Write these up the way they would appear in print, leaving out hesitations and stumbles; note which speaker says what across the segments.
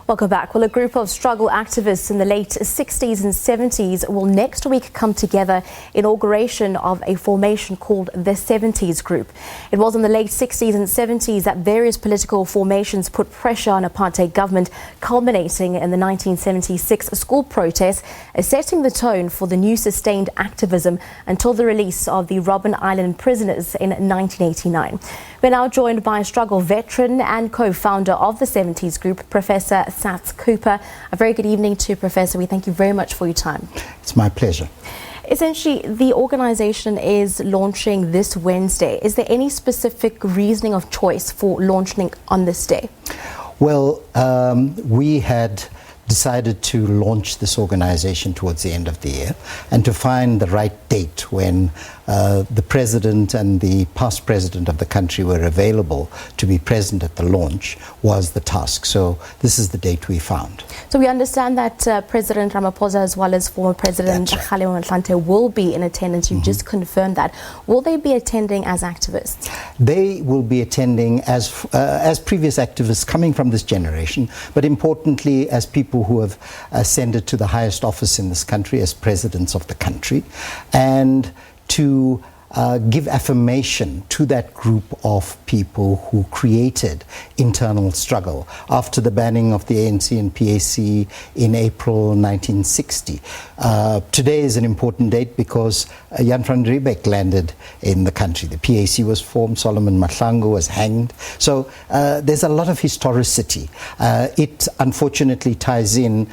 Speaker 1: Welcome back. Well, a group of struggle activists in the late 60s and 70s will next week come together, inauguration of a formation called the 70's group. It was in the late 60s and 70s that various political formations put pressure on apartheid government, culminating in the 1976 school protests, setting the tone for the new sustained activism until the release of the Robben Island prisoners in 1989. We're now joined by a struggle veteran and co-founder of the 70's group, Professor Saths Cooper. A very good evening to you, Professor. We thank you very much for your time.
Speaker 2: It's my pleasure.
Speaker 1: Essentially, the organisation is launching this Wednesday. Is there any specific reasoning of choice for launching on this day?
Speaker 2: Well, we had decided to launch this organization towards the end of the year and to find the right date when the president and the past president of the country were available to be present at the launch was the task. So this is the date we found.
Speaker 1: So we understand that President Ramaphosa as well as former President Kgalema Motlanthe will be in attendance. You've just confirmed that. Will they be attending as activists?
Speaker 2: They will be attending as previous activists coming from this generation, but importantly as people who have ascended to the highest office in this country as presidents of the country, and to give affirmation to that group of people who created internal struggle after the banning of the ANC and PAC in April 1960. Today is an important date because Jan van Riebeeck landed in the country. The PAC was formed, Solomon Mahlangu was hanged. So there's a lot of historicity. It unfortunately ties in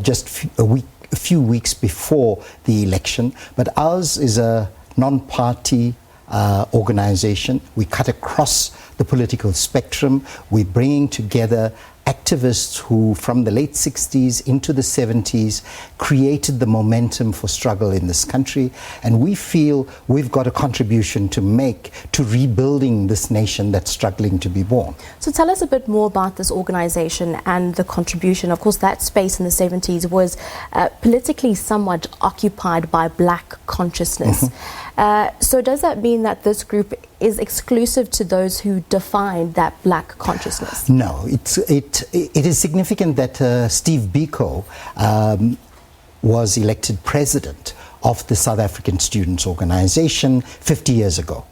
Speaker 2: just a few weeks before the election, but ours is a non-party organization. We cut across the political spectrum. We're bringing together activists who from the late 60s into the 70s created the momentum for struggle in this country, and we feel we've got a contribution to make to rebuilding this nation that's struggling to be born.
Speaker 1: So tell us a bit more about this organization and the contribution. Of course, that space in the 70s was politically somewhat occupied by black consciousness. So does that mean that this group is exclusive to those who define that black consciousness?
Speaker 2: No, it is significant that Steve Biko was elected president of the South African Students' Organization 50 years ago.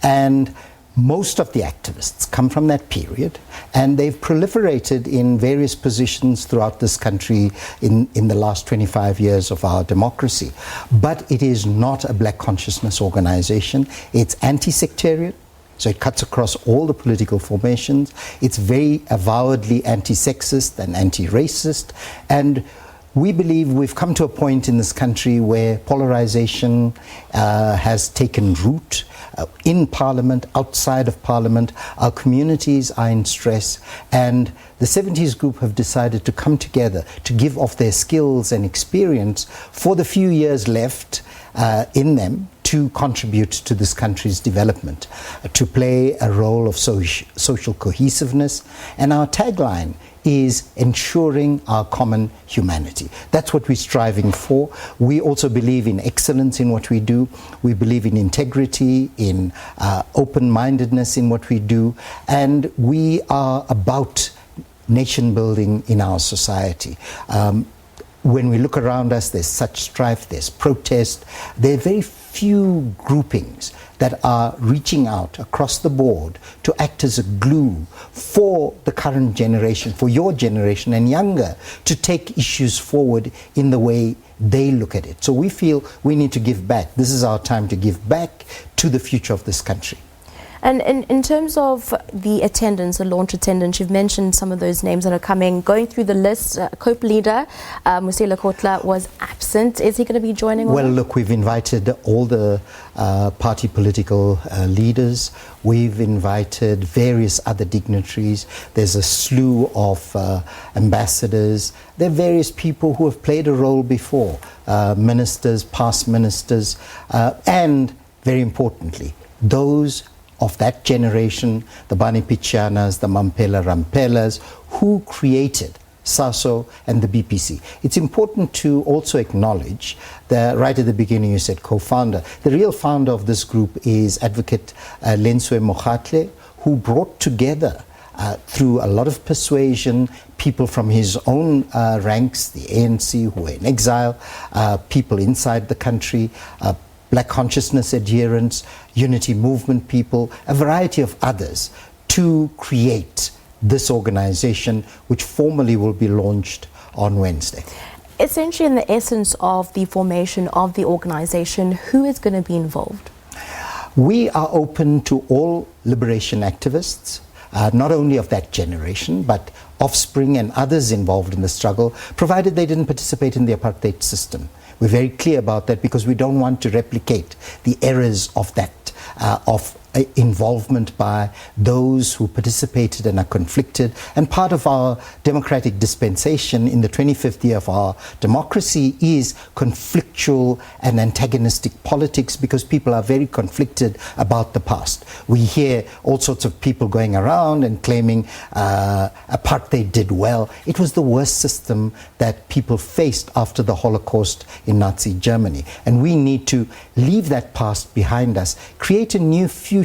Speaker 2: And most of the activists come from that period, and they've proliferated in various positions throughout this country in the last 25 years of our democracy. But it is not a black consciousness organization. It's anti-sectarian, so it cuts across all the political formations. It's very avowedly anti-sexist and anti-racist, and we believe we've come to a point in this country where polarization has taken root in Parliament, outside of Parliament. Our communities are in stress, and the 70's group have decided to come together to give off their skills and experience for the few years left in them to contribute to this country's development, to play a role of social cohesiveness. And our tagline is ensuring our common humanity. That's what we're striving for. We also believe in excellence in what we do. We believe in integrity, in open-mindedness in what we do. And we are about nation building in our society. When we look around us, there's such strife, there's protest. There are very few groupings that are reaching out across the board to act as a glue for the current generation, for your generation and younger, to take issues forward in the way they look at it. So we feel we need to give back. This is our time to give back to the future of this country.
Speaker 1: And in terms of the attendance, the launch attendance, you've mentioned some of those names that are coming. Going through the list, COPE leader, Musila Kotla, was absent. Is he going to be joining?
Speaker 2: Well, look, we've invited all the party political leaders. We've invited various other dignitaries. There's a slew of ambassadors. There are various people who have played a role before, ministers, past ministers, and very importantly, those of that generation, the Bani Pichanas, the Mampela Rampelas, who created SASO and the BPC. It's important to also acknowledge that right at the beginning you said co-founder. The real founder of this group is Advocate Lenswe Mogatle, who brought together through a lot of persuasion, people from his own ranks, the ANC who were in exile, people inside the country, Black consciousness adherents, unity movement people, a variety of others, to create this organization, which formally will be launched on Wednesday.
Speaker 1: Essentially, in the essence of the formation of the organization, who is going to be involved?
Speaker 2: We are open to all liberation activists, not only of that generation, but offspring and others involved in the struggle, provided they didn't participate in the apartheid system. We're very clear about that because we don't want to replicate the errors of that, of involvement by those who participated and are conflicted. And part of our democratic dispensation in the 25th year of our democracy is conflictual and antagonistic politics, because people are very conflicted about the past. We hear all sorts of people going around and claiming apartheid did well. It was the worst system that people faced after the Holocaust in Nazi Germany. And we need to leave that past behind us, create a new future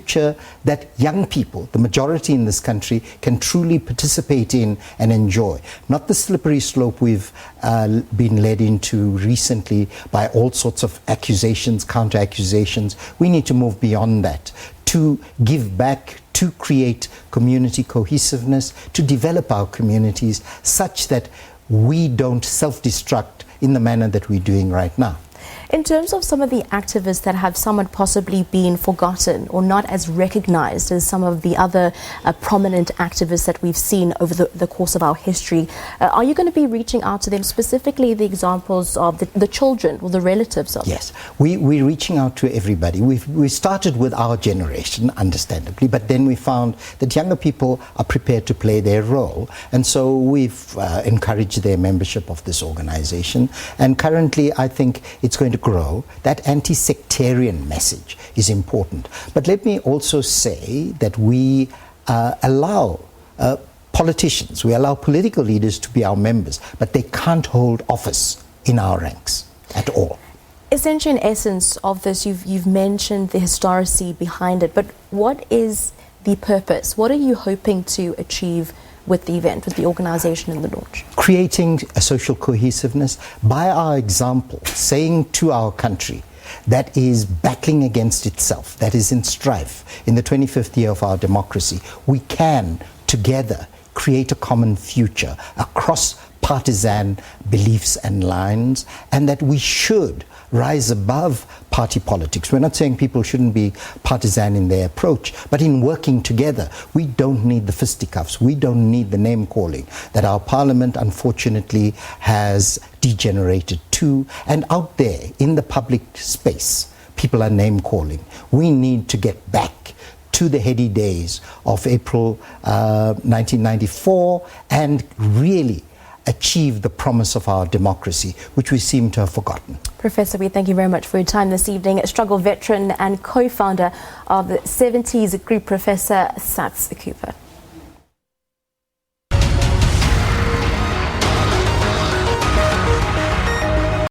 Speaker 2: that young people, the majority in this country, can truly participate in and enjoy. Not the slippery slope we've been led into recently by all sorts of accusations, counter-accusations. We need to move beyond that, to give back, to create community cohesiveness, to develop our communities such that we don't self-destruct in the manner that we're doing right now.
Speaker 1: In terms of some of the activists that have somewhat possibly been forgotten or not as recognized as some of the other prominent activists that we've seen over the course of our history, are you going to be reaching out to them, specifically the examples of the children or the relatives of them?
Speaker 2: Yes, we're reaching out to everybody. We started with our generation, understandably, but then we found that younger people are prepared to play their role, and so we've encouraged their membership of this organization. And currently, I think it's going to grow. That anti-sectarian message is important. But let me also say that we allow politicians, we allow political leaders to be our members, but they can't hold office in our ranks at all.
Speaker 1: Essentially, in essence of this, you've mentioned the historicity behind it, but what is the purpose? What are you hoping to achieve with the event, with the organization and the launch?
Speaker 2: Creating a social cohesiveness by our example, saying to our country that is battling against itself, that is in strife in the 25th year of our democracy, we can together create a common future across partisan beliefs and lines, and that we should rise above party politics. We're not saying people shouldn't be partisan in their approach, but in working together. We don't need the fisticuffs. We don't need the name calling that our parliament unfortunately has degenerated to. And out there in the public space, people are name calling. We need to get back to the heady days of April 1994 and really achieve the promise of our democracy, which we seem to have forgotten.
Speaker 1: Professor, we thank you very much for your time this evening. Struggle veteran and co-founder of the 70's group, Professor Saths Cooper.